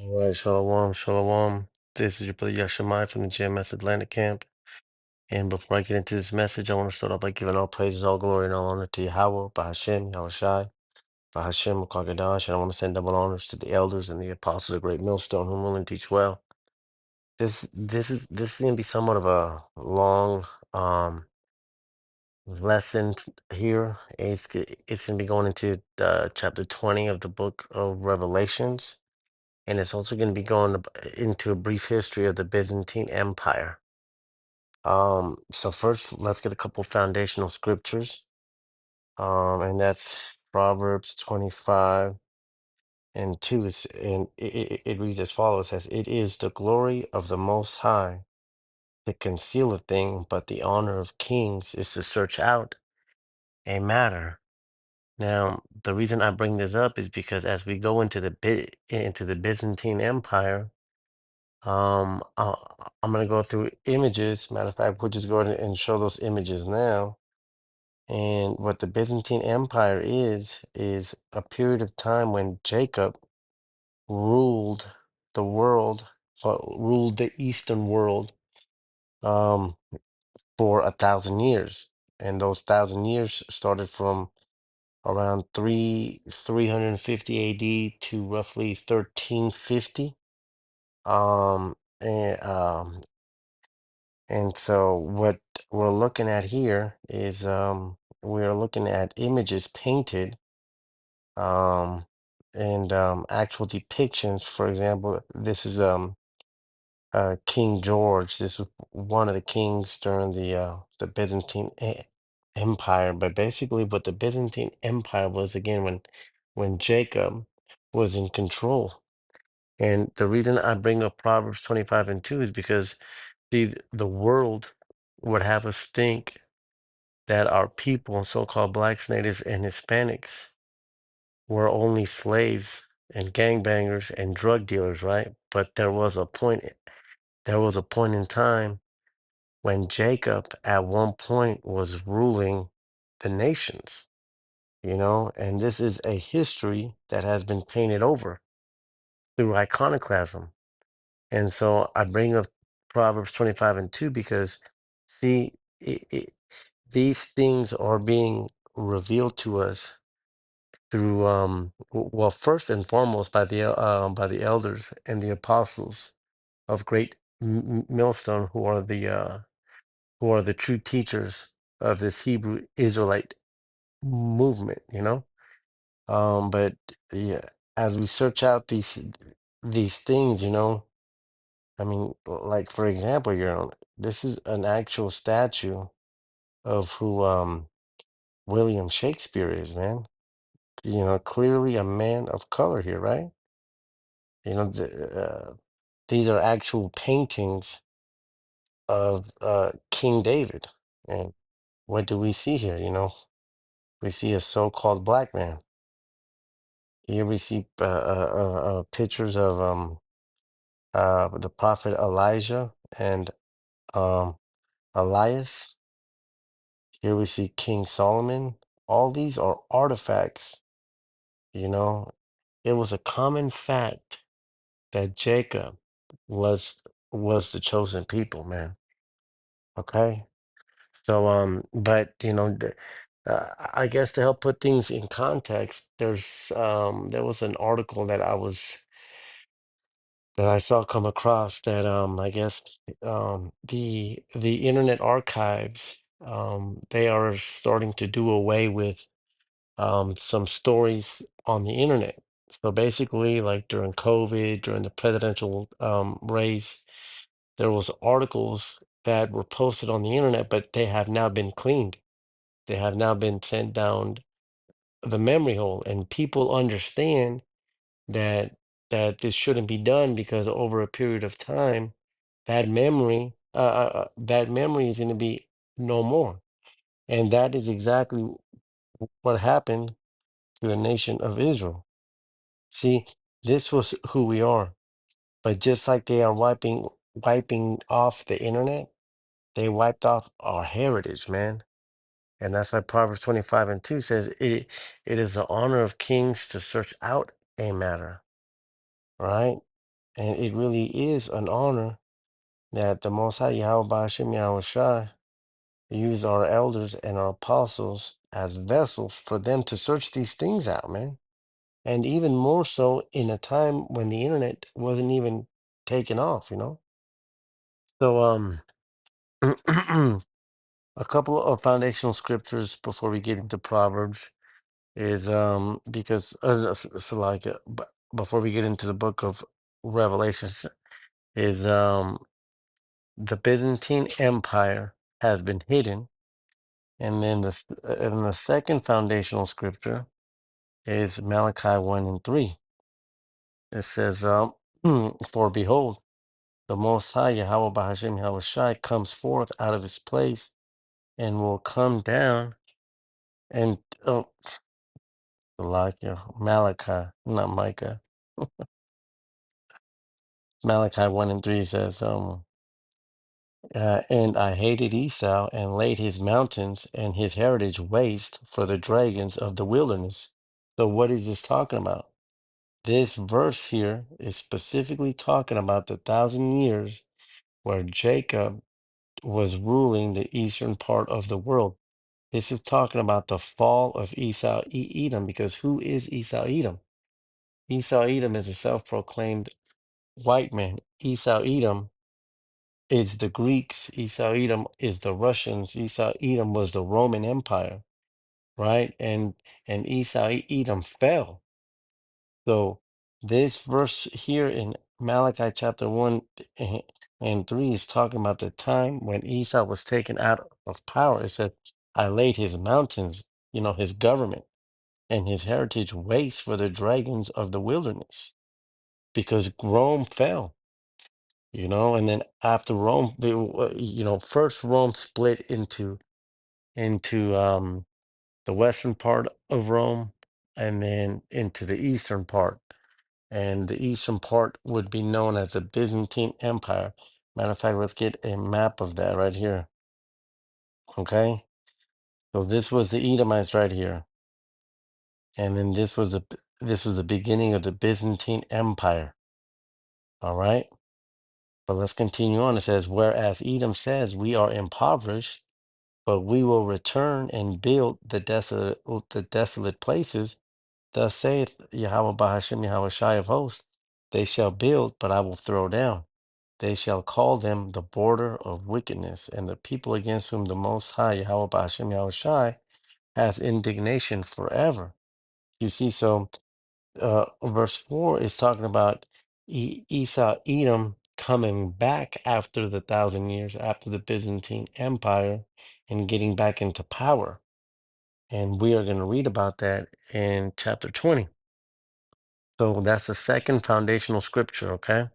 All right, shalom, shalom. This is your brother Yashimai from the GMS Atlantic Camp. And before I get into this message, I want to start off by giving all praises, all glory, and all honor to Yahweh, Bahashem, Yahushai, Bahashem, Kwagadash. And I want to send double honors to the elders and the apostles of Great Millstone who will and teach well. This is gonna be somewhat of a long lesson here. It's gonna be going into chapter 20 of the book of Revelations. And it's also going to be going into a brief history of the Byzantine Empire. So first, let's get a couple foundational scriptures. And that's Proverbs 25 and 2. And it reads as follows: says, "It is the glory of the Most High to conceal a thing, but the honor of kings is to search out a matter." Now, the reason I bring this up is because as we go into the Byzantine Empire. I'm gonna go through images. Matter of fact, we'll just go ahead and show those images now. And what the Byzantine Empire is a period of time when Jacob ruled the world, ruled the Eastern world, um, for 1,000 years. And those 1,000 years started from around 350 AD to roughly 1350. And And so what we're looking at here is we're looking at images painted um and actual depictions. For example, this is King George. This was one of the kings during the Byzantine Empire. But basically what the Byzantine Empire was again when Jacob was in control. And the reason I bring up Proverbs 25 and 2 is because see, the world would have us think that our people, so-called blacks, natives, and Hispanics, were only slaves and gangbangers and drug dealers, right? But there was a point in time when Jacob at one point was ruling the nations, and this is a history that has been painted over through iconoclasm. And so I bring up Proverbs 25 and 2 because, see, these things are being revealed to us through, well, first and foremost by the elders and the apostles of Great Millstone, who are the true teachers of this Hebrew Israelite movement. But yeah, as we search out these things, I mean, like for example, this is an actual statue of who William Shakespeare is, man. Clearly a man of color here, right? These are actual paintings of King David. And what do we see here? We see a so-called black man. Here we see pictures of the prophet Elijah and um, Elias. Here we see King Solomon. All these are artifacts, you know. It was a common fact that Jacob was was the chosen people, man. Okay? So but I guess to help put things in context, there was an article that I saw come across that I guess the Internet Archives they are starting to do away with some stories on the internet. So basically, like during COVID, during the presidential race, there was articles that were posted on the internet, but they have now been cleaned. They have now been sent down the memory hole, and people understand that this shouldn't be done because over a period of time, that memory is going to be no more, and that is exactly what happened to the nation of Israel. See, this was who we are. But just like they are wiping off the internet, they wiped off our heritage, man. And that's why Proverbs 25 and 2 says it is the honor of kings to search out a matter, right? And it really is an honor that the Most High Yahweh Ba'ashem Yahweh Shai used our elders and our apostles as vessels for them to search these things out, man. And even more so in a time when the internet wasn't even taken off, you know? So, a couple of foundational scriptures before we get into Proverbs is because so like before we get into the book of Revelations is the Byzantine Empire has been hidden, and then and the second foundational scripture is Malachi 1 and 3. It says, "For behold, the Most High Yahweh Bahashem Yahweh Shai comes forth out of his place and will come down and like Malachi, not Micah. Malachi 1 and 3 says, and I hated Esau and laid his mountains and his heritage waste for the dragons of the wilderness." So what is this talking about? This verse here is specifically talking about the 1,000 years where Jacob was ruling the eastern part of the world. This is talking about the fall of Esau Edom, because who is Esau Edom? Esau Edom is a self-proclaimed white man. Esau Edom is the Greeks. Esau Edom is the Russians. Esau Edom was the Roman Empire, right? And Esau Edom fell. So this verse here in Malachi chapter 1 and 3 is talking about the time when Esau was taken out of power. It said, I laid his mountains, his government and his heritage waste for the dragons of the wilderness, because Rome fell, and then after Rome, first Rome split into the western part of Rome and then into the eastern part. And the eastern part would be known as the Byzantine Empire. Matter of fact, let's get a map of that right here. Okay, so this was the Edomites right here, and then this was the beginning of the Byzantine Empire. All right, but let's continue on. It says, whereas Edom says, we are impoverished, but we will return and build the desolate places. Thus saith Yahweh Bahashem Yahweh Shai of hosts, they shall build, but I will throw down. They shall call them the border of wickedness, and the people against whom the Most High Yahweh Ba'ashem Yahweh Shai has indignation forever. You see, so verse 4 is talking about Esau Edom coming back after the 1,000 years, after the Byzantine Empire, and getting back into power. And we are going to read about that in chapter 20. So that's the second foundational scripture, okay?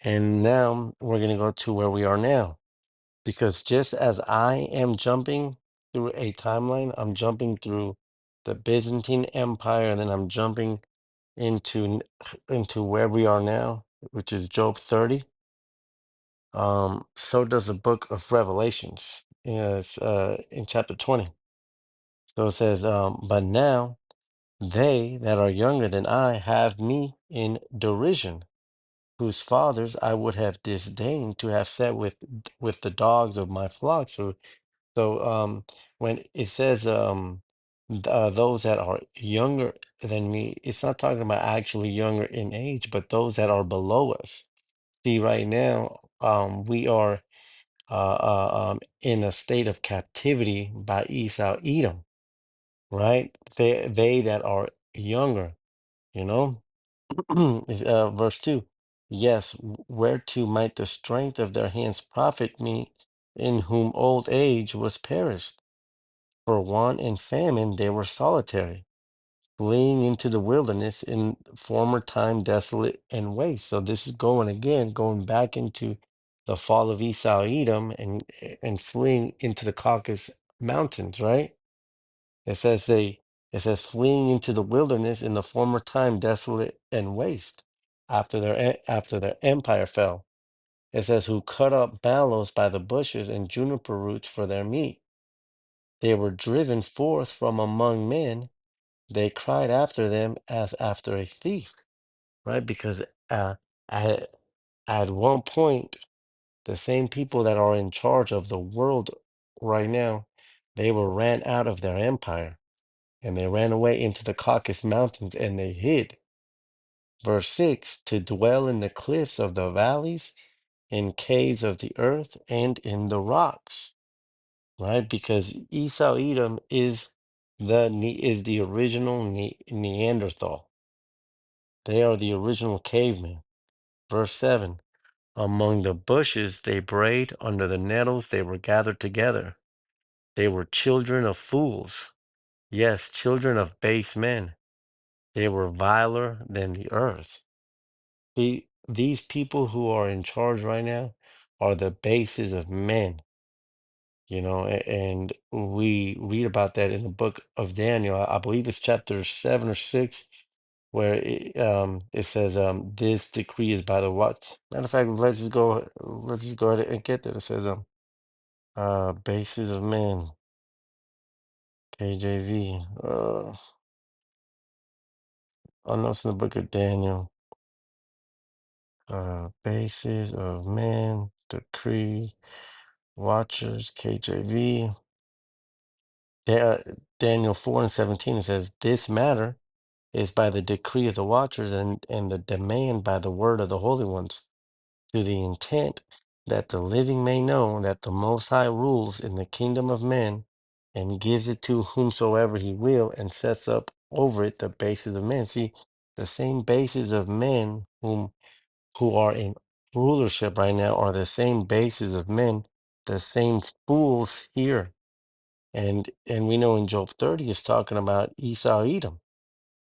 And now we're going to go to where we are now. Because just as I am jumping through a timeline, I'm jumping through the Byzantine Empire, and then I'm jumping into where we are now, which is Job 30. So does the book of Revelations. Yes, in chapter 20. So it says, but now they that are younger than I have me in derision, whose fathers I would have disdained to have set with the dogs of my flock. So when it says those that are younger than me, it's not talking about actually younger in age, but those that are below us. See, right now, we are in a state of captivity by Esau Edom, right? They that are younger, you know. Verse 2. Yes, whereto might the strength of their hands profit me, in whom old age was perished? For want and famine they were solitary, fleeing into the wilderness in former time desolate and waste. So this is going back into the fall of Esau Edom and fleeing into the Caucasus Mountains, right? It says it says fleeing into the wilderness in the former time desolate and waste after their empire fell. It says who cut up mallows by the bushes and juniper roots for their meat. They were driven forth from among men. They cried after them as after a thief, right? Because At one point, the same people that are in charge of the world right now, they were ran out of their empire and they ran away into the Caucasus Mountains and they hid. Verse 6, to dwell in the cliffs of the valleys, in caves of the earth, and in the rocks, right? Because Esau Edom is the original Neanderthal. They are the original cavemen. Verse 7, among the bushes they brayed, under the nettles they were gathered together. They were children of fools, yes, children of base men. They were viler than the earth. These people who are in charge right now are the bases of men, and we read about that in the book of Daniel. I believe it's chapter 7 or 6, where it says, this decree is by the watch. Matter of fact, let's just go ahead and get that. It says, bases of men, KJV. I know it's in the book of Daniel. Bases of men, decree, watchers, KJV. Da- Daniel 4:17, it says, this matter is by the decree of the watchers and the demand by the word of the holy ones, to the intent that the living may know that the Most High rules in the kingdom of men and gives it to whomsoever he will and sets up over it the bases of men. See, the same bases of men who are in rulership right now are the same bases of men, the same fools here. And we know in Job 30 it's talking about Esau Edom.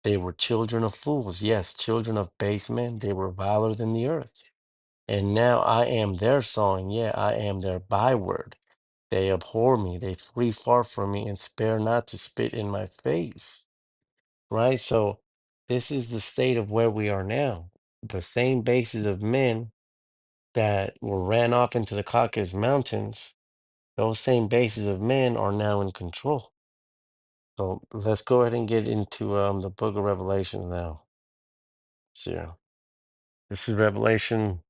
They were children of fools, yes, children of base men. They were viler than the earth. And now I am their song, yeah, I am their byword. They abhor me, they flee far from me, and spare not to spit in my face. Right? So this is the state of where we are now. The same bases of men that were ran off into the Caucasus Mountains, those same bases of men are now in control. So let's go ahead and get into the book of Revelation now. So yeah, this is Revelation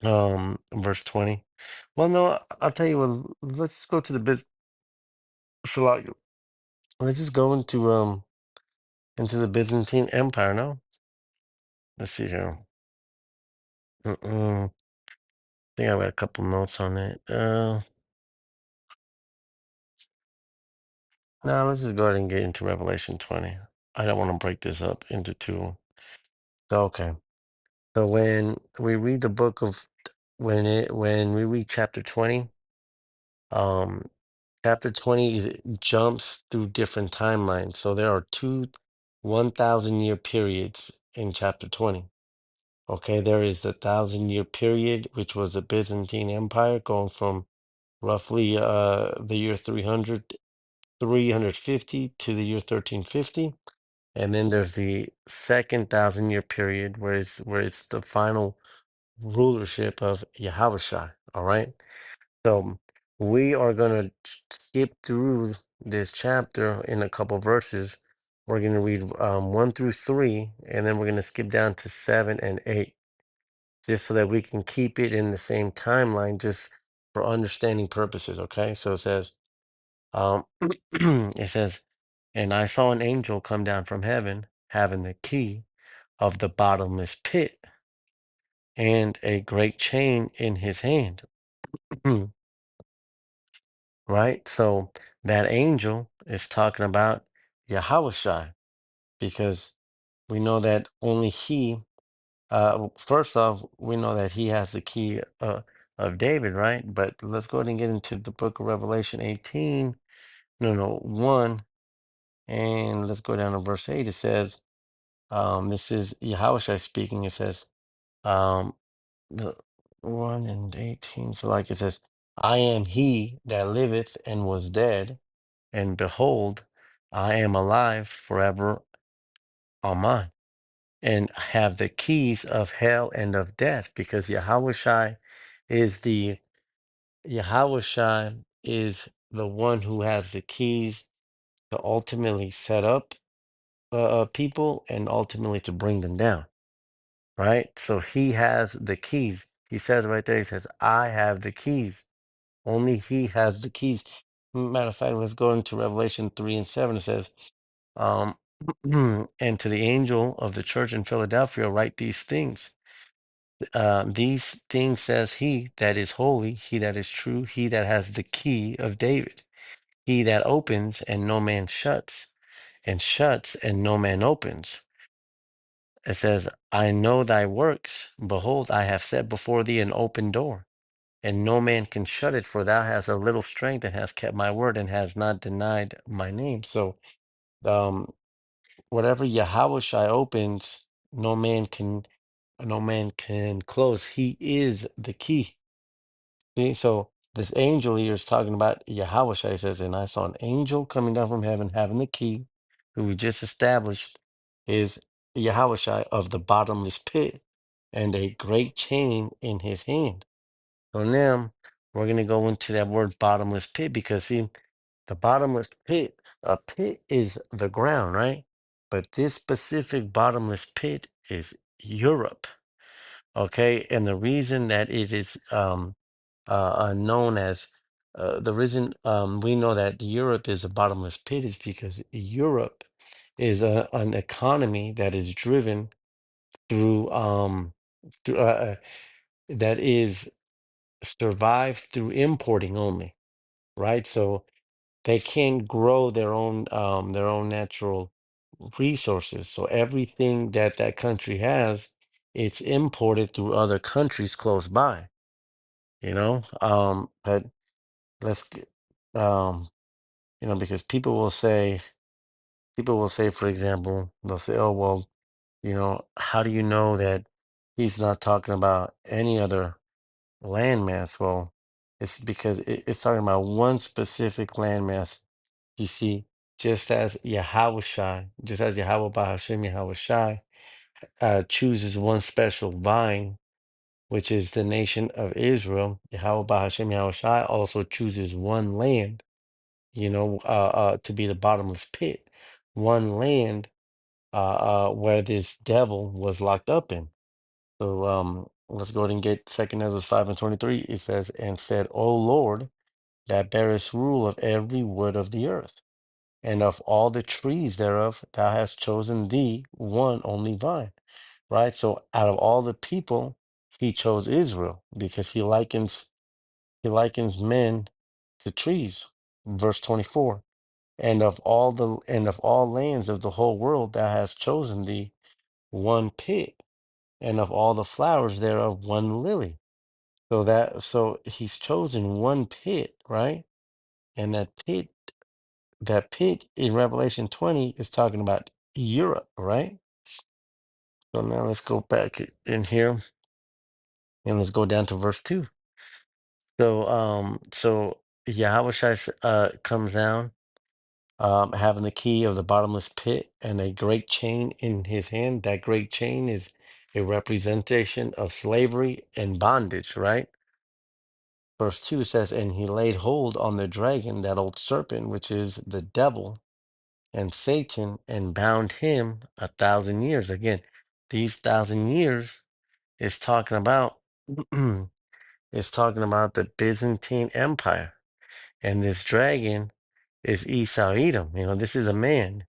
verse 20. Well, no, I'll tell you what, let's just go to the Salakia. Let's just go into the Byzantine Empire now. Let's see here. I think I got a couple notes on it. No, let's just go ahead and get into Revelation 20. I don't want to break this up into two. So okay. So when we read chapter 20, um chapter 20 it jumps through different timelines. So there are two 1,000-year periods in chapter 20. Okay, there is the 1,000-year period, which was the Byzantine Empire, going from roughly the year 350 to the year 1350. And then there's the second 1,000-year period where it's the final rulership of Yahushua. All right. So we are gonna skip through this chapter in a couple verses. We're gonna read 1 through 3, and then we're gonna skip down to 7 and 8, just so that we can keep it in the same timeline, just for understanding purposes. Okay. So it says, um, it says, and I saw an angel come down from heaven, having the key of the bottomless pit and a great chain in his hand. Right? So that angel is talking about Yahushua, because we know that only he, first off, we know that he has the key of David, right? But let's go ahead and get into the book of Revelation 18, no, 1, and let's go down to verse 8. It says, this is Yahushua speaking. It says, um, the 1 and 18. So like it says, I am he that liveth and was dead, and behold, I am alive forever, Amen, and have the keys of hell and of death, because Yahushua is the one who has the keys to ultimately set up people and ultimately to bring them down. right? So he has the keys. He says right there, he says, I have the keys. Only he has the keys. Matter of fact, let's go into Revelation 3 and 7. It says, um, and to the angel of the church in Philadelphia, write these things. These things says he that is holy, he that is true, he that has the key of David, he that opens and no man shuts, and shuts and no man opens. It says, I know thy works. Behold, I have set before thee an open door, and no man can shut it, for thou hast a little strength and hast kept my word and has not denied my name. So, um, whatever Yahushua opens, no man can close. He is the key. See, so this angel here is talking about Yahushua. He says, and I saw an angel coming down from heaven, having the key, who we just established is Yahushua of the bottomless pit, and a great chain in his hand. So now we're going to go into that word bottomless pit because, see, the bottomless pit, a pit is the ground, right? But this specific bottomless pit is Europe. Okay. And the reason that it is known as the reason we know that Europe is a bottomless pit is because Europe is an economy that is driven through, that is survived through importing only, right? So they can't grow their own natural resources. So everything that that country has, it's imported through other countries close by, you know. But let's get, you know, because people will say, for example, they'll say, oh, well, you know, how do you know that he's not talking about any other landmass? Well, it's because it's talking about one specific landmass. You see, just as Yahushai, just as Yahweh Bahashim Yahushai chooses one special vine, which is the nation of Israel, Yahweh Bahashim Yahushai also chooses one land, you know, to be the bottomless pit, one land where this devil was locked up in. So let's go ahead and get Second Ezra 5 and 23. It says, and said, O Lord, that bearest rule of every wood of the earth, and of all the trees thereof, thou hast chosen thee one only vine. Right? So out of all the people, he chose Israel because he likens men to trees. Verse 24. And of all lands of the whole world thou hast chosen thee one pit, and of all the flowers thereof one lily. So he's chosen one pit, right? And that pit in Revelation 20 is talking about Europe, right? So now let's go back in here and let's go down to verse 2. So Yahweh comes down, having the key of the bottomless pit and a great chain in his hand. That great chain is a representation of slavery and bondage, right? Verse 2 says, and he laid hold on the dragon, that old serpent, which is the devil and Satan, and bound him 1,000 years. Again, these 1,000 years is talking about is talking about the Byzantine Empire. And this dragon is Esau Edom. You know, this is a man.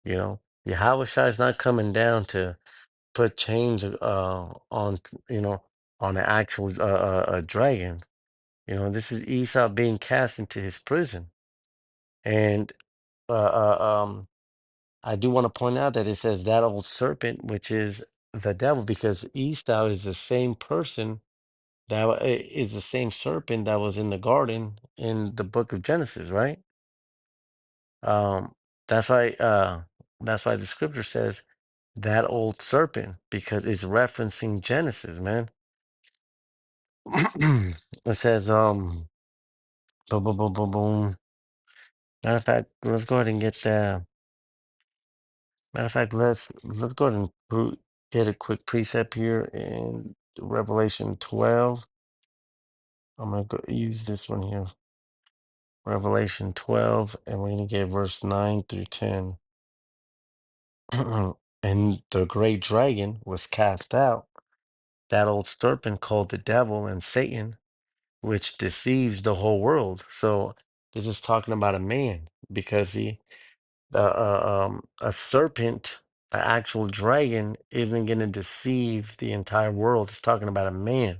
You know, Yahweh Shai is not coming down to put chains on, you know, on an actual dragon. You know, this is Esau being cast into his prison. And uh, I do want to point out that it says that old serpent, which is the devil, because Esau is the same person is the same serpent that was in the garden in the book of Genesis, right? Um, that's why that's why the scripture says that old serpent, because it's referencing Genesis, man. It says boom boom boom boom boom. Matter of fact, let's go ahead and get matter of fact, let's go ahead and get a quick precept here in Revelation 12. I'm gonna go use this one here. Revelation 12, and we're gonna get verse 9 through 10. and the great dragon was cast out, that old serpent called the devil and Satan, which deceives the whole world. So this is talking about a man because a serpent, an actual dragon, isn't going to deceive the entire world. It's talking about a man.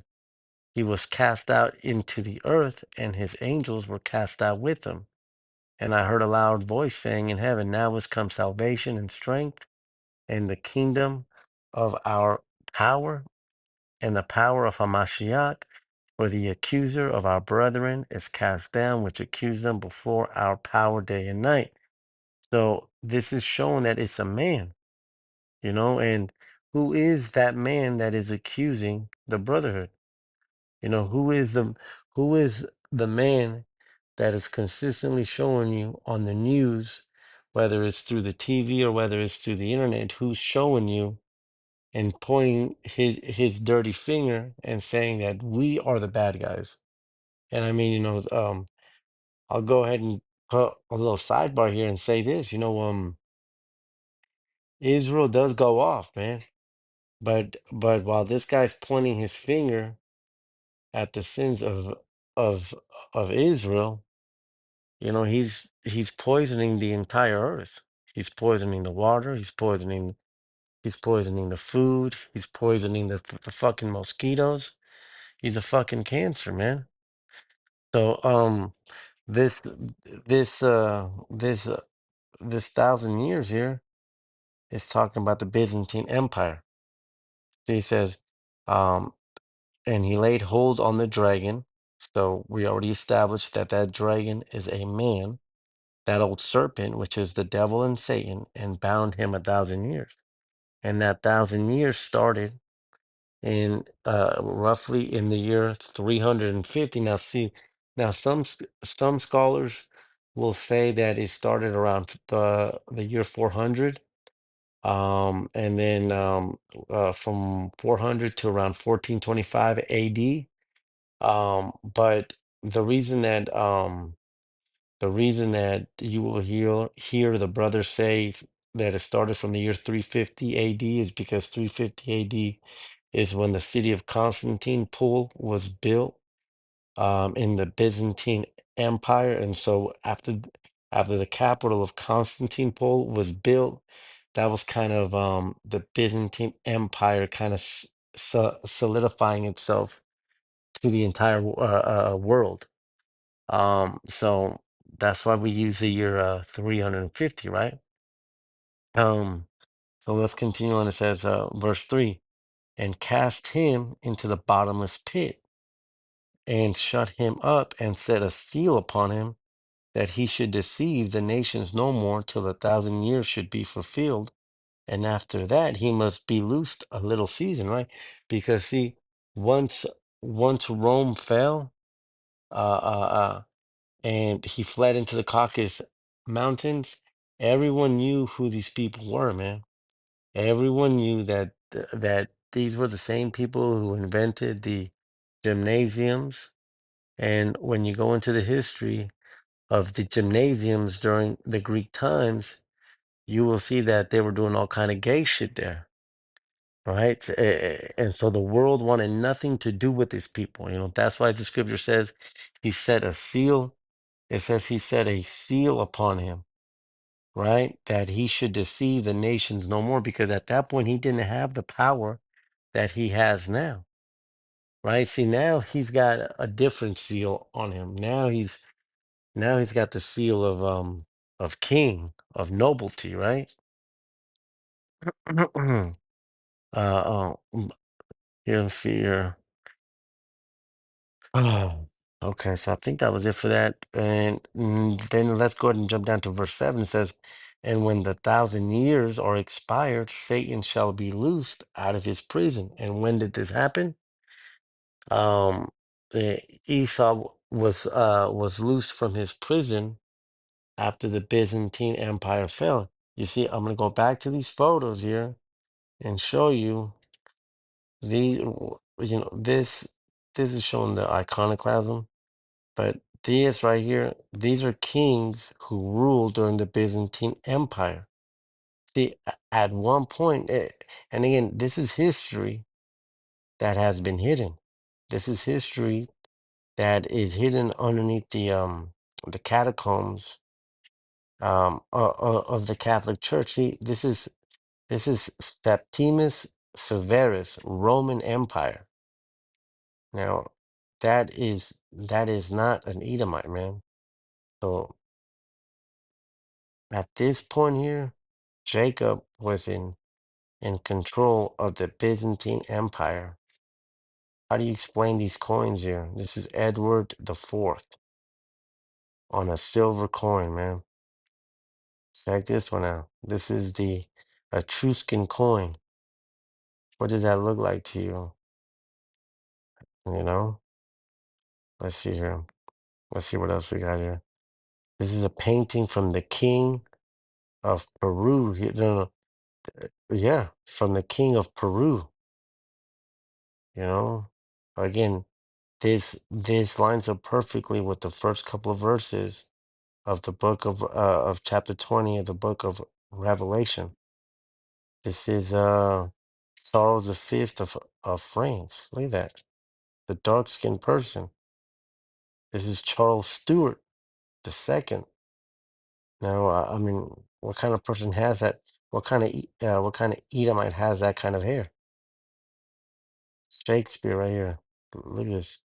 He was cast out into the earth, and his angels were cast out with him. And I heard a loud voice saying in heaven, now is come salvation and strength and the kingdom of our power and the power of Hamashiach, for the accuser of our brethren is cast down, which accused them before our power day and night. So this is showing that it's a man, and who is that man that is accusing the brotherhood? Who is the man that is consistently showing you on the news, whether it's through the TV or whether it's through the internet, who's showing you and pointing his dirty finger and saying that we are the bad guys. And I mean, I'll go ahead and put a little sidebar here and say this, Israel does go off, man. But while this guy's pointing his finger at the sins of of Israel, he's poisoning the entire earth. He's poisoning the water, he's poisoning the food, he's poisoning the fucking mosquitoes. He's a fucking cancer, man. So this this this this 1,000 years here is talking about the Byzantine Empire. So he says, um, and he laid hold on the dragon. So we already established that that dragon is a man, that old serpent, which is the devil and Satan, and bound him 1,000 years. And that 1,000 years started in roughly in the year 350. Now, see, now some scholars will say that it started around the year 400, and then from 400 to around 1425 AD. But the reason that you will hear the brothers say that it started from the year 350 AD is because 350 AD is when the city of Constantinople was built in the Byzantine Empire. And so after the capital of Constantinople was built, that was kind of the Byzantine Empire kind of solidifying itself to the entire world. So that's why we use the year 350, right? Um, so let's continue on. It says, verse 3, and cast him into the bottomless pit, and shut him up, and set a seal upon him, that he should deceive the nations no more till 1,000 years should be fulfilled. And after that, he must be loosed a little season, right? Because see, once once Rome fell, uh, uh, and he fled into the Caucasus Mountains, everyone knew who these people were, man. Everyone knew that these were the same people who invented the gymnasiums. And when you go into the history of the gymnasiums during the Greek times, you will see that they were doing all kind of gay shit there, right? And so the world wanted nothing to do with these people. That's why the scripture says he set a seal. It says he set a seal upon him, right? That he should deceive the nations no more, because at that point he didn't have the power that he has now, right? See, now he's got a different seal on him. Now he's got the seal of king, of nobility, right? Here, let's see here. Oh, okay. So I think that was it for that. And then let's go ahead and jump down to verse 7. It says, and when the 1,000 years are expired, Satan shall be loosed out of his prison. And when did this happen? Um, Esau was loosed from his prison after the Byzantine Empire fell. You see, I'm gonna go back to these photos here and show you these. This is showing the iconoclasm. But these right here, these are kings who ruled during the Byzantine Empire. See, at one point, and again, this is history that has been hidden. This is history that is hidden underneath the catacombs of the Catholic Church. See, this is Septimus Severus, Roman Empire. Now, that is not an Edomite, man. So at this point here, Jacob was in control of the Byzantine Empire. How do you explain these coins here? This is Edward the Fourth on a silver coin, man. Check this one out. This is the Etruscan coin. What does that look like to you? You know? Let's see here. Let's see what else we got here. This is a painting from the king of Peru. No, no, yeah, from the king of Peru. You know? Again, this lines up perfectly with the first couple of verses of the book of chapter 20 of the book of Revelation. This is Charles the Fifth of France. Look at that. The dark skinned person. This is Charles Stewart the second. Now, I mean, what kind of person has that? What kind of Edomite has that kind of hair? Shakespeare right here. Look at this.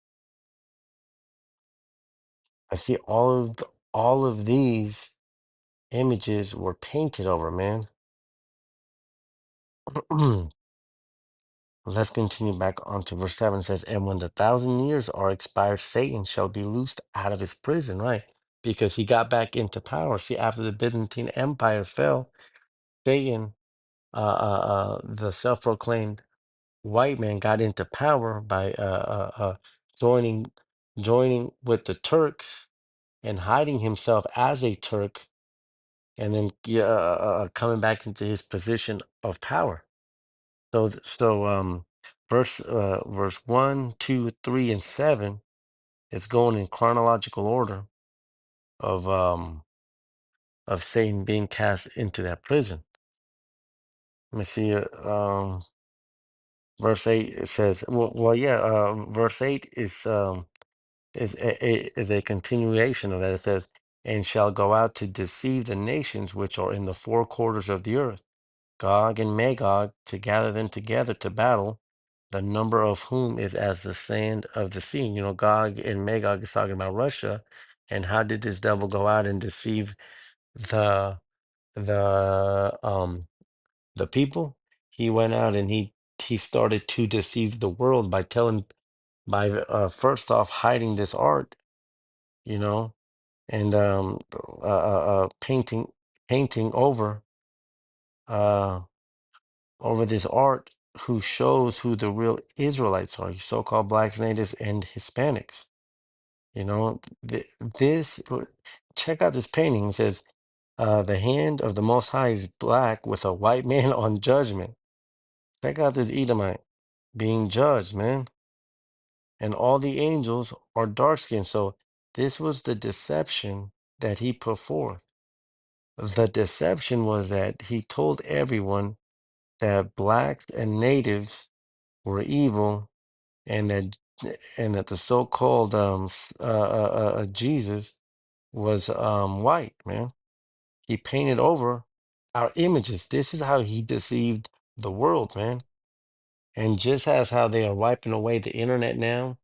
I see all of these images were painted over, man. Let's continue back on to verse 7. It says, and when the 1,000 years are expired, Satan shall be loosed out of his prison, right? Because he got back into power. See, after the Byzantine Empire fell, Satan, the self-proclaimed white man, got into power by joining joining with the Turks and hiding himself as a Turk, and then coming back into his position of power. So verse 1, 2, 3, and 7 is going in chronological order of Satan being cast into that prison. Let me see. Verse 8, it says, yeah. Verse 8 is a continuation of that. It says, and shall go out to deceive the nations which are in the four quarters of the earth, Gog and Magog, to gather them together to battle, the number of whom is as the sand of the sea. You know, Gog and Magog is talking about Russia. And how did this devil go out and deceive the the um the people? He went out and he started to deceive the world by first off hiding this art, you know, and painting uh over this art, who shows who the real Israelites are, so-called blacks, natives, and Hispanics. You know, this, check out this painting. It says, the hand of the Most High is black with a white man on judgment. Check out this Edomite being judged, man. And all the angels are dark skinned. So this was the deception that he put forth. The deception was that he told everyone that blacks and natives were evil, and that the so-called Jesus was white, man. He painted over our images. This is how he deceived the world, man. And just as how they are wiping away the internet now,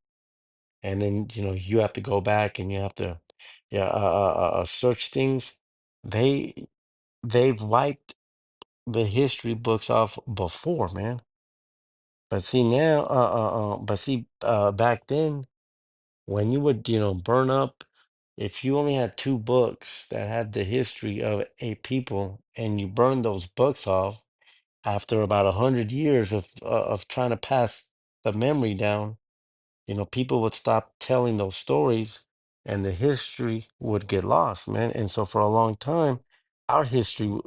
and then you have to go back and you have to search things. They they've wiped the history books off before, man. But see now, back then, when you would, burn up, if you only had two books that had the history of a people, and you burn those books off after about 100 years of trying to pass the memory down, people would stop telling those stories, and the history would get lost, man. And so for a long time, our history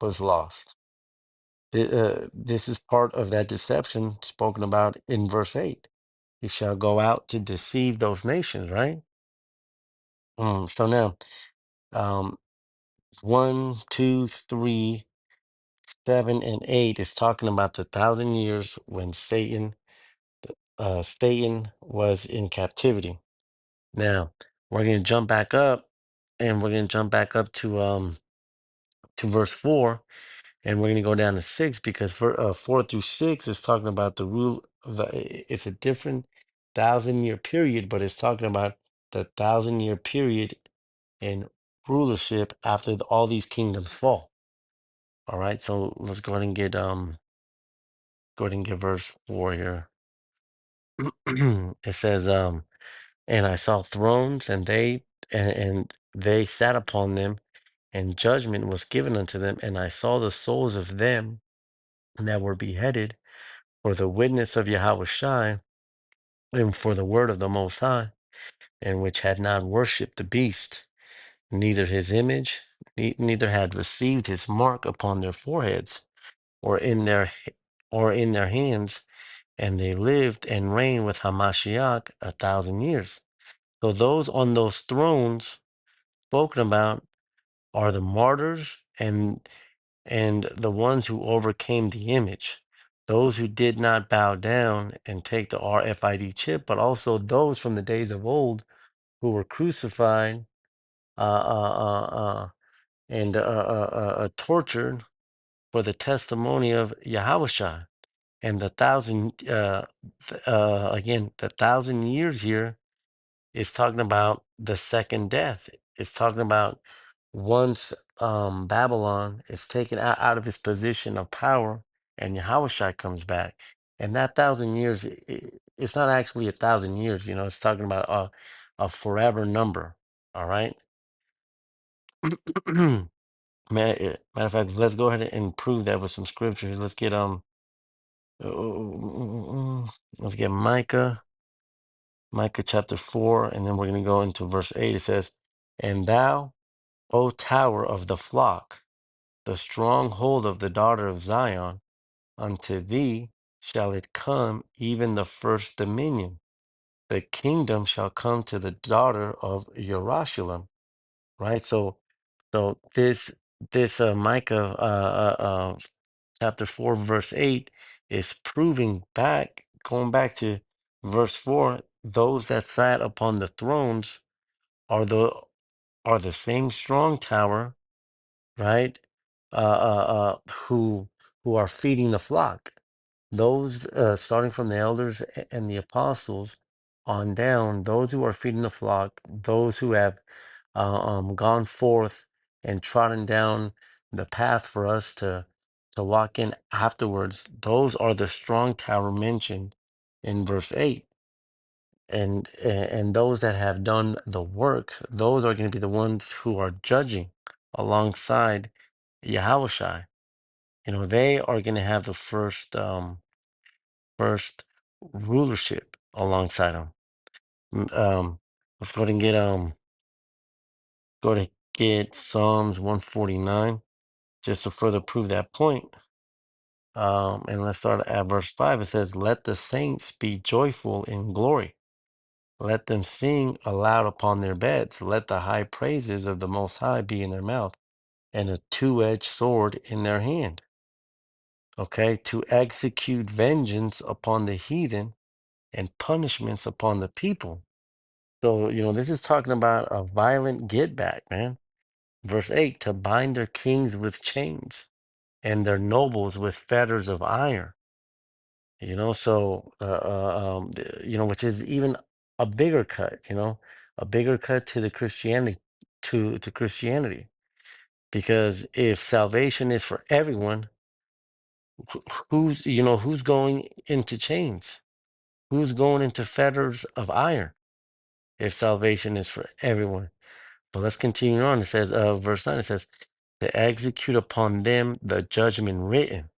was lost. This is part of that deception spoken about in verse 8. He shall go out to deceive those nations, right? So now, um, 1, 2, 3, 7 and 8 is talking about the 1,000 years when Satan was in captivity. Now we're gonna jump back up, and we're gonna jump back up to verse 4, and we're gonna go down to 6 because 4 through 6 is talking about the rule. It's a different 1,000 year period, but it's talking about the 1,000 year period in rulership after all these kingdoms fall. All right, so let's go ahead and get verse 4 here. It says, and I saw thrones, and they sat upon them, and judgment was given unto them, and I saw the souls of them that were beheaded for the witness of Yahweh Shai, and for the word of the Most High, and which had not worshipped the beast, neither his image, neither had received his mark upon their foreheads, or in their hands, and they lived and reigned with Hamashiach 1,000 years. So those on those thrones spoken about are the martyrs and the ones who overcame the image, those who did not bow down and take the RFID chip, but also those from the days of old who were crucified and tortured for the testimony of Yahweh. And again, the 1,000 years here is talking about the second death. It's talking about once Babylon is taken out of its position of power and Yahushua comes back. And that 1,000 years, it's not actually 1,000 years, it's talking about a forever number. All right. Matter of fact, let's go ahead and prove that with some scriptures. Let's get Micah chapter 4, and then we're going to go into verse 8. It says, and thou, O tower of the flock, the stronghold of the daughter of Zion, unto thee shall it come, even the first dominion. The kingdom shall come to the daughter of Jerusalem. Right? So this Micah chapter 4, verse 8 is proving back, going back to verse 4, those that sat upon the thrones are the same strong tower, right? Who are feeding the flock. Those starting from the elders and the apostles on down, those who are feeding the flock, those who have gone forth and trodden down the path for us to walk in afterwards. Those are the strong tower mentioned in verse 8. And those that have done the work, those are going to be the ones who are judging alongside Yahushai. They are going to have the first rulership alongside him. Let's go to get Psalms 149 just to further prove that point. And let's start at verse 5. It says, let the saints be joyful in glory. Let them sing aloud upon their beds. Let the high praises of the Most High be in their mouth, and a two-edged sword in their hand. Okay, to execute vengeance upon the heathen and punishments upon the people. So, this is talking about a violent get back, man. Verse 8, to bind their kings with chains and their nobles with fetters of iron. Which is even a bigger cut, a bigger cut to the Christianity, to Christianity. Because if salvation is for everyone, who's going into chains? Who's going into fetters of iron if salvation is for everyone? But let's continue on. It says, verse 9, it says, to execute upon them the judgment written.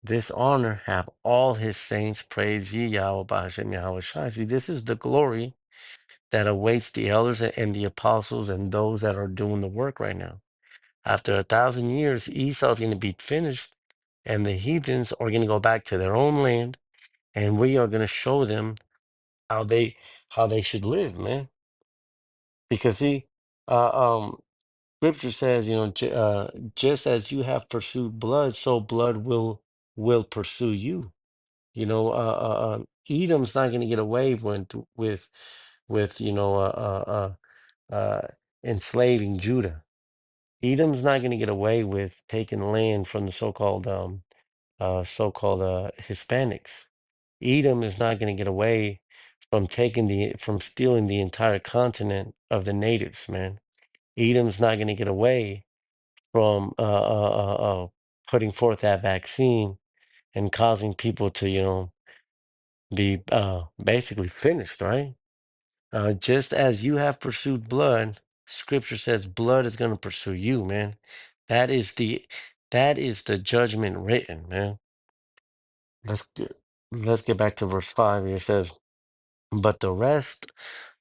This honor have all his saints, praise ye Yahweh Ba'ashem Yahweh Shai. See, this is the glory that awaits the elders and the apostles and those that are doing the work right now. After 1,000 years, Esau's going to be finished, and the heathens are going to go back to their own land, and we are going to show them how they should live, man. Because see, uh, um, Scripture says, just as you have pursued blood, so blood will pursue you. Edom's not going to get away with enslaving Judah. Edom's not going to get away with taking land from the so-called Hispanics. Edom is not going to get away from stealing the entire continent of the natives, man. Edom's not going to get away from putting forth that vaccine and causing people to, be basically finished, right? Just as you have pursued blood, Scripture says blood is going to pursue you, man. That is the that is the judgment written, man. Let's get, let's get back to verse 5. It says, "But the rest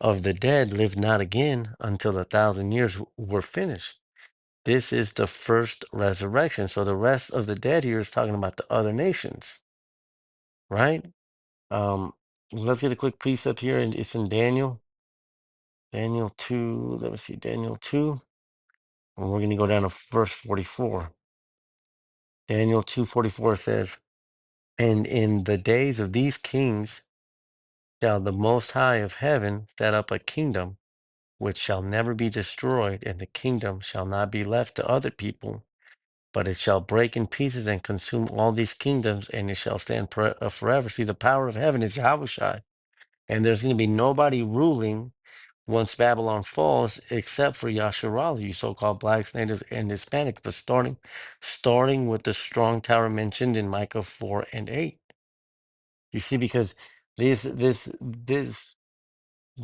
of the dead lived not again until 1,000 years were finished." This is the first resurrection. So the rest of the dead here is talking about the other nations, right? Um, let's get a quick precept here, and it's in Daniel 2. Let me see, Daniel 2. And we're going to go down to verse 44. Daniel 2:44 says, "And in the days of these kings shall the Most High of heaven set up a kingdom which shall never be destroyed, and the kingdom shall not be left to other people, but it shall break in pieces and consume all these kingdoms, and it shall stand forever." See, the power of heaven is Yahushua, and there's going to be nobody ruling once Babylon falls, except for Yasharala, you so-called blacks, natives, and Hispanic, but starting with the strong tower mentioned in Micah 4 and 8. You see, because this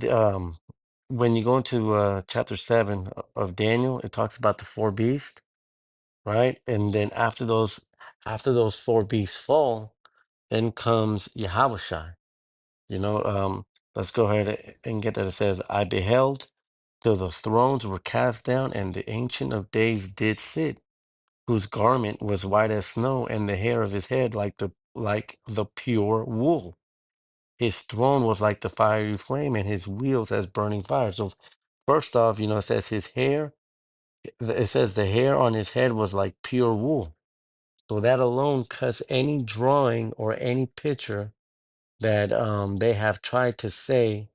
um when you go into chapter 7 of Daniel, it talks about the four beasts, right? And then after those four beasts fall, then comes Yahweh. You know, let's go ahead and get that. It says, "I beheld till the thrones were cast down, and the Ancient of Days did sit, whose garment was white as snow, and the hair of his head like the pure wool. His throne was like the fiery flame, and his wheels as burning fire." So first off, it says his hair. It says the hair on his head was like pure wool. So that alone cuts any drawing or any picture that they have tried to say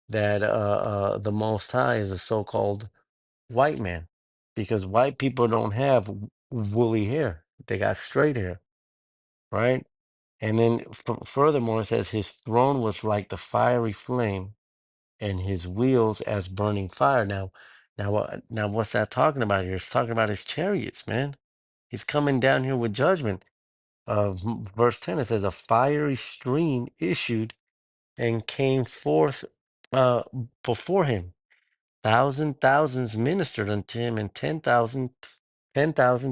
that the Most High is a so-called white man, because white people don't have woolly hair; they got straight hair, right? And then furthermore, it says his throne was like the fiery flame, and his wheels as burning fire. Now, what's that talking about here? It's talking about his chariots, man. He's coming down here with judgment. Verse 10, it says, "A fiery stream issued and came forth uh, before him. Thousands ministered unto him, and 10,000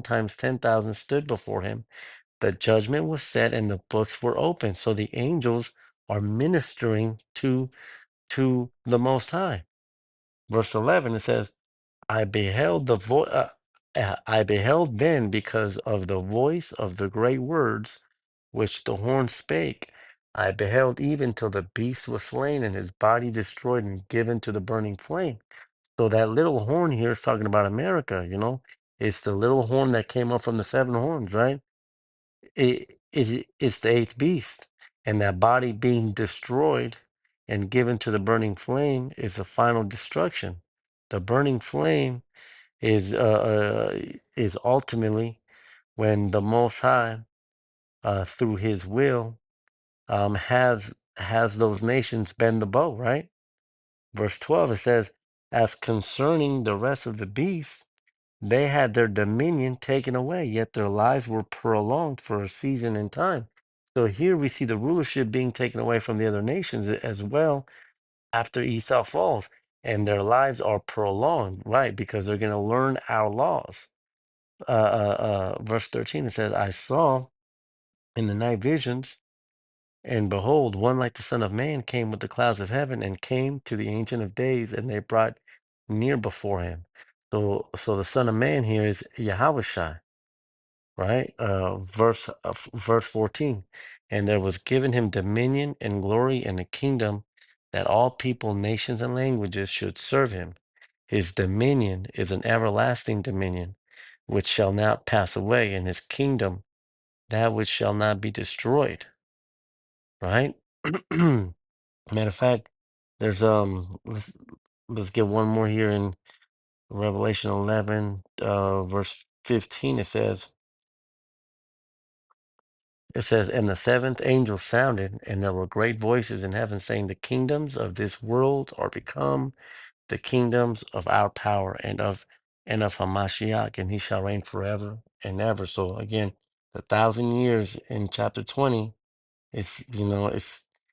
times 10,000 stood before him. The judgment was set, and the books were opened." So the angels are ministering to the Most High. Verse 11, it says, I beheld then, because of the voice of the great words which the horn spake. I beheld even till the beast was slain, and his body destroyed and given to the burning flame. So that little horn here is talking about America, It's the little horn that came up from the seven horns, right? It's the eighth beast. And that body being destroyed and given to the burning flame is the final destruction. The burning flame is ultimately when the Most High, through His will, has those nations bend the bow, right? Verse 12, it says, "As concerning the rest of the beasts, they had their dominion taken away, yet their lives were prolonged for a season and time." So here we see the rulership being taken away from the other nations as well after Esau falls, and their lives are prolonged, right? Because they're going to learn our laws. Verse 13, it says, "I saw in the night visions, and behold, one like the Son of Man came with the clouds of heaven, and came to the Ancient of Days, and they brought near before him." So the Son of Man here is Yahweh, right? Verse 14, "And there was given him dominion and glory and a kingdom, that all people, nations, and languages should serve him. His dominion is an everlasting dominion, which shall not pass away, and his kingdom that which shall not be destroyed. Right? Matter of fact, there's let's get one more here in Revelation 11, verse 15. It says, and the seventh angel sounded, and there were great voices in heaven saying, the kingdoms of this world are become the kingdoms of our power and of Hamashiach, and he shall reign forever and ever. So again, the 1,000 years in chapter 20 is,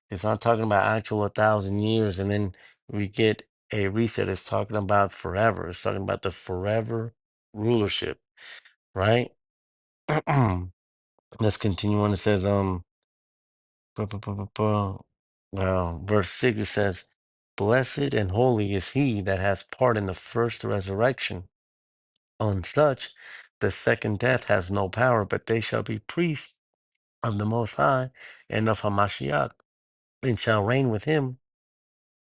it's not talking about actual 1,000 years, and then we get a reset. It's talking about forever. It's talking about the forever rulership, right? Let's continue on. It says, bu- bu- bu- bu- bu- verse 6, it says, blessed and holy is he that has part in the first resurrection. On such, the second death has no power, but they shall be priests of the Most High and of Hamashiach, and shall reign with him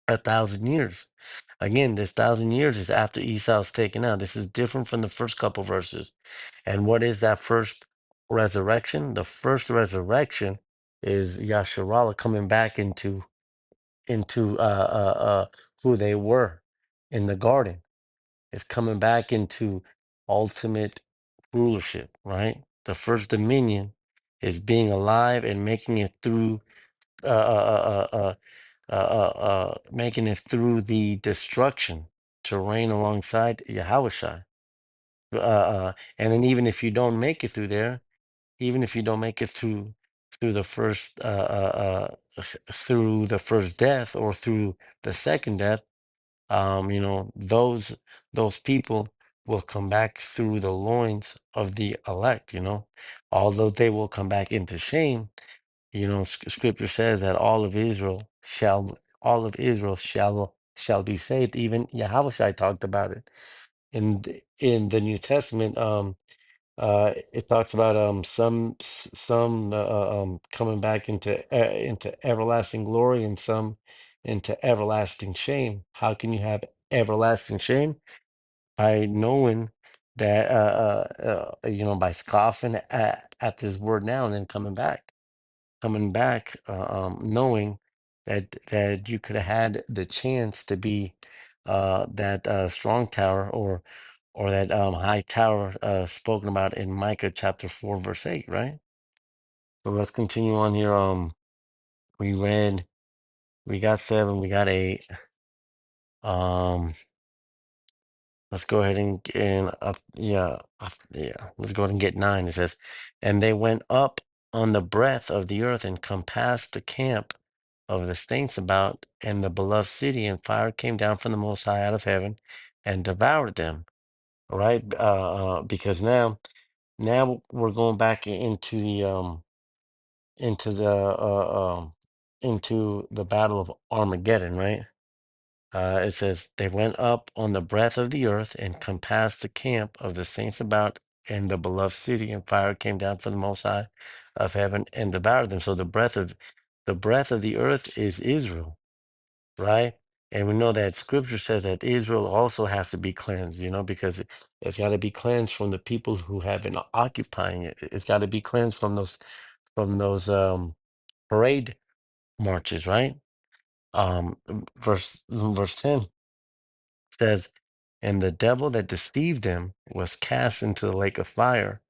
1,000 years. Again, this 1,000 years is after Esau's taken out. This is different from the first couple verses. And what is that first resurrection? The first resurrection is Yasharallah coming back into who they were in the garden. It's coming back into ultimate rulership, right? The first dominion is being alive and making it through making it through the destruction to reign alongside Yahushua. And then even if you don't make it through there, even if you don't make it through the first through the first death or through the second death, those people will come back through the loins of the elect, although they will come back into shame. Scripture says that all of Israel shall be saved. Even Yahushua talked about it in the New Testament. It talks about some coming back into everlasting glory, and some into everlasting shame. How can you have everlasting shame? By knowing that by scoffing at this word now, and then coming back, knowing that you could have had the chance to be that strong tower, or that high tower spoken about in Micah chapter 4 verse 8, right? So let's continue on here. We read, we got 7, we got 8. Um, let's go ahead and let's go ahead and get 9. It says, and they went up on the breadth of the earth and compassed the camp of the saints about and the beloved city, and fire came down from the Most High out of heaven and devoured them. All right, because now we're going back into the into the battle of Armageddon, right? It says they went up on the breadth of the earth and compassed the camp of the saints about and the beloved city, and fire came down from the Most High of heaven and devoured them. So the breath of the earth is Israel, right? And we know that Scripture says that Israel also has to be cleansed, because it's got to be cleansed from the people who have been occupying it. It's got to be cleansed from those parade marches, right? Verse 10 says, and the devil that deceived them was cast into the lake of fire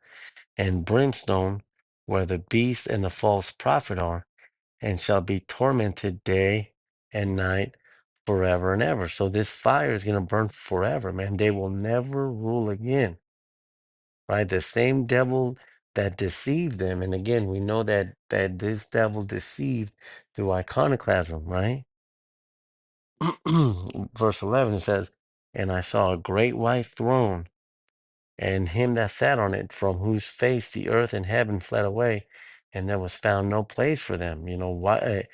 and brimstone, where the beast and the false prophet are, and shall be tormented day and night forever and ever. So this fire is going to burn forever, man. They will never rule again, right? The same devil that deceived them. And again, we know that this devil deceived through iconoclasm, right? Verse 11, it says, and I saw a great white throne, and him that sat on it, from whose face the earth and heaven fled away, and there was found no place for them. It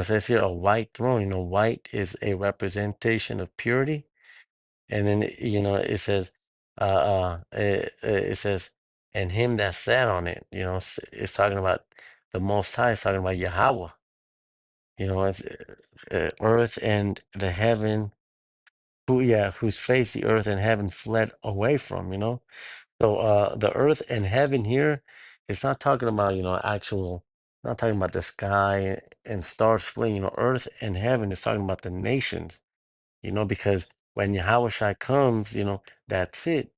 says here a white throne. White is a representation of purity, and then it says, it says, and him that sat on it. It's talking about the Most High. It's talking about Yahweh. It's earth and the heaven whose face the earth and heaven fled away from, So the earth and heaven here, it's not talking about, actual, not talking about the sky and stars fleeing, earth and heaven is talking about the nations, because when Yahweh Shai comes, that's it.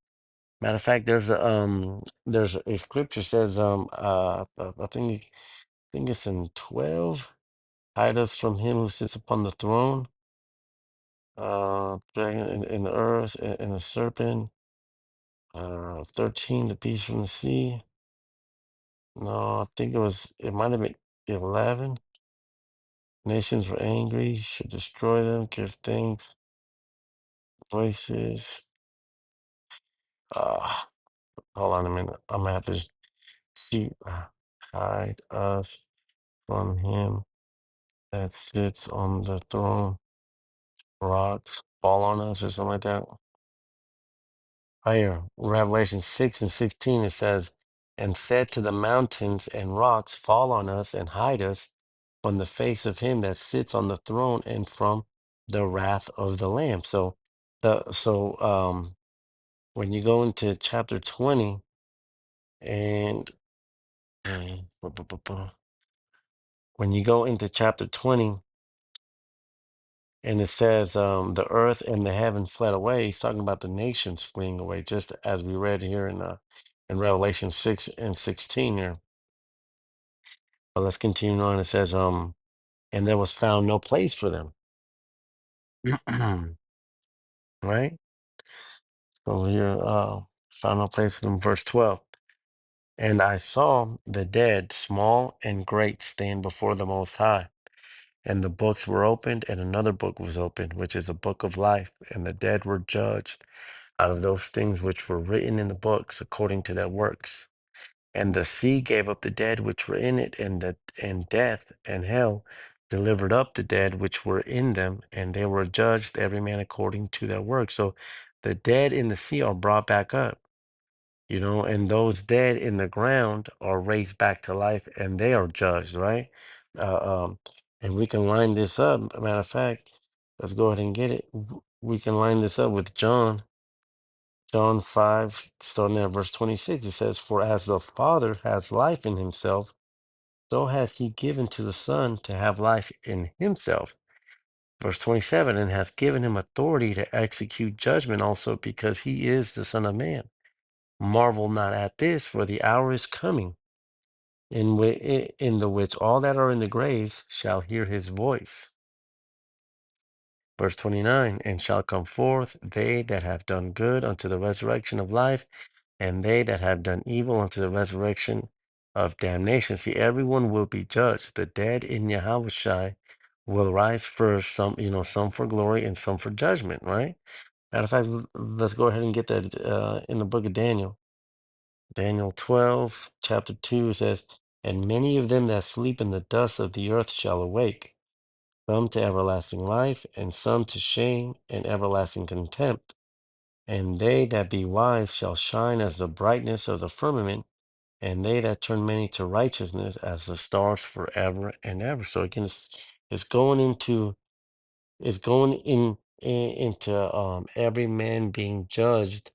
Matter of fact, there's a scripture says I think it's in 12, hide us from him who sits upon the throne, dragon in the earth and the serpent, 13, the beast from the sea. No, I think it might have been 11. Nations were angry, should destroy them, give thanks, voices. Uh, Hold on a minute. I'm gonna have to see, hide us from him that sits on the throne. Rocks fall on us or something like that. Right here, Revelation 6 and 16, it says, and said to the mountains and rocks, fall on us and hide us from the face of him that sits on the throne and from the wrath of the Lamb. So when you go into chapter 20 and when you go into chapter 20 and it says the earth and the heaven fled away, he's talking about the nations fleeing away, just as we read here in Revelation 6 and 16 here. But let's continue on. It says, and there was found no place for them. Right? So here, found no place for them, verse 12. And I saw the dead, small and great, stand before the Most High. And the books were opened, and another book was opened, which is the book of life. And the dead were judged out of those things which were written in the books according to their works. And the sea gave up the dead which were in it, and death and hell delivered up the dead which were in them, and they were judged every man according to their works. So the dead in the sea are brought back up, and those dead in the ground are raised back to life, and they are judged, right? And we can line this up. Matter of fact, let's go ahead and get it. We can line this up with John 5, starting at verse 26. It says, for as the Father has life in himself, so has he given to the Son to have life in himself. Verse 27, and has given him authority to execute judgment also, because he is the Son of Man. Marvel not at this, for the hour is coming, in the which all that are in the graves shall hear his voice. Verse 29, and shall come forth they that have done good unto the resurrection of life, and they that have done evil unto the resurrection of damnation. See, everyone will be judged. The dead in Yahushua will rise first, some for glory and some for judgment, right? Matter of fact, let's go ahead and get that in the book of Daniel. Daniel 12, chapter 2 says, and many of them that sleep in the dust of the earth shall awake, some to everlasting life, and some to shame and everlasting contempt. And they that be wise shall shine as the brightness of the firmament, and they that turn many to righteousness as the stars forever and ever. So again, it's going into every man being judged,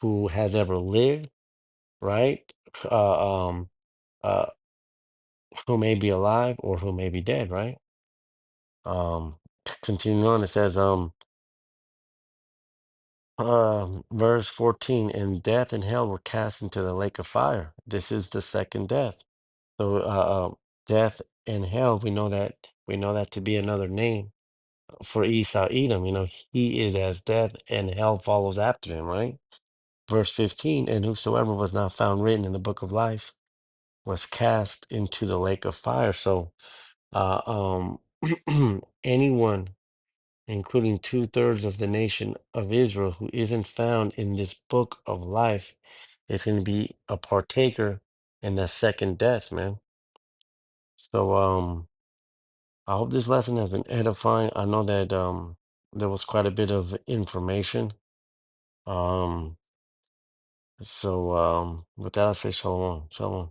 who has ever lived, right? Uh, um, uh, who may be alive or who may be dead, right? Continuing on, it says, verse 14, and death and hell were cast into the lake of fire. This is the second death. So, death and hell, we know that to be another name for Esau Edom. He is as death, and hell follows after him, right? Verse 15, and whosoever was not found written in the book of life was cast into the lake of fire. So, anyone, including two-thirds of the nation of Israel, who isn't found in this book of life, is going to be a partaker in the second death, man. So, I hope this lesson has been edifying. I know that there was quite a bit of information. Um, so with that, I say shalom, shalom.